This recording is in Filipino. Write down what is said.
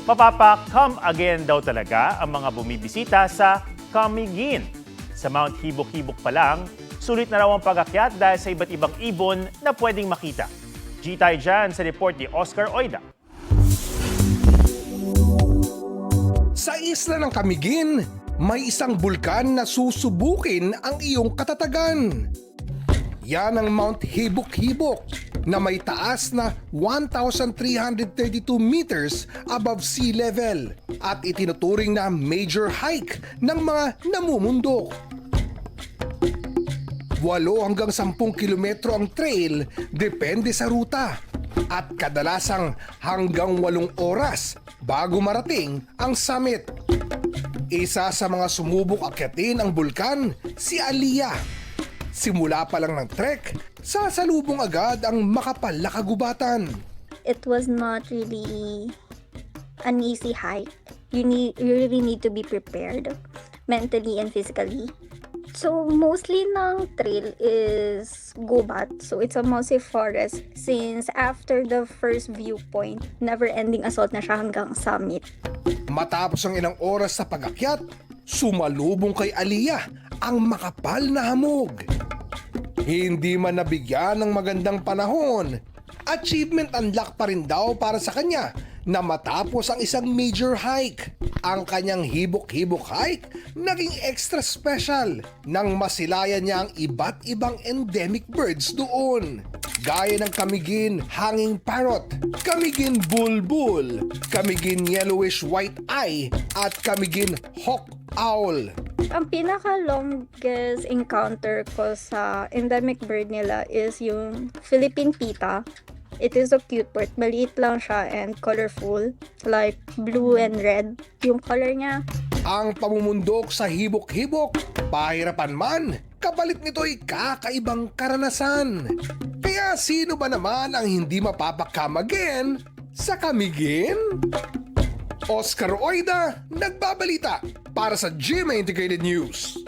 Mapapa-come again daw talaga ang mga bumibisita sa Camiguin. Sa Mount Hibok-Hibok pa lang, sulit na raw ang pag-akyat dahil sa iba't ibang ibon na pwedeng makita. G-Tay dyan sa report ni Oscar Oida. Sa isla ng Camiguin, may isang bulkan na susubukin ang iyong katatagan. Yan ang Mount Hibok-Hibok na may taas na 1,332 meters above sea level at itinuturing na major hike ng mga namumundok. 8 hanggang 10 kilometro ang trail depende sa ruta at kadalasang hanggang 8 oras bago marating ang summit. Isa sa mga sumubok akyatin ang bulkan, si Aliyah. Simula pa lang ng trek, sasalubong agad ang makapal na kagubatan. It was not really an easy hike. You really need to be prepared mentally and physically. So mostly ng trail is gubat. So it's a massive forest since after the first viewpoint, never-ending assault na siya hanggang summit. Matapos ang ilang oras sa pag-akyat, sumalubong kay Aliyah ang makapal na hamog. Hindi man nabigyan ng magandang panahon, achievement unlock pa rin daw para sa kanya na matapos ang isang major hike. Ang kanyang hibok-hibok hike naging extra special nang masilayan niya ang iba't ibang endemic birds doon. Gaya ng Camiguin hanging parrot, Camiguin bulbul, Camiguin yellowish white eye, at Camiguin hawk owl. Ang pinaka-longest encounter ko sa endemic bird nila is yung Philippine pita. It is a cute bird. Maliit lang siya and colorful, like blue and red yung color niya. Ang pamumundok sa hibok-hibok, pahirapan man, kapalit nito'y kakaibang karanasan. Kaya sino ba naman ang hindi mapapakam again sa Camiguin? Oscar Oida, nagbabalita para sa GMA Integrated News.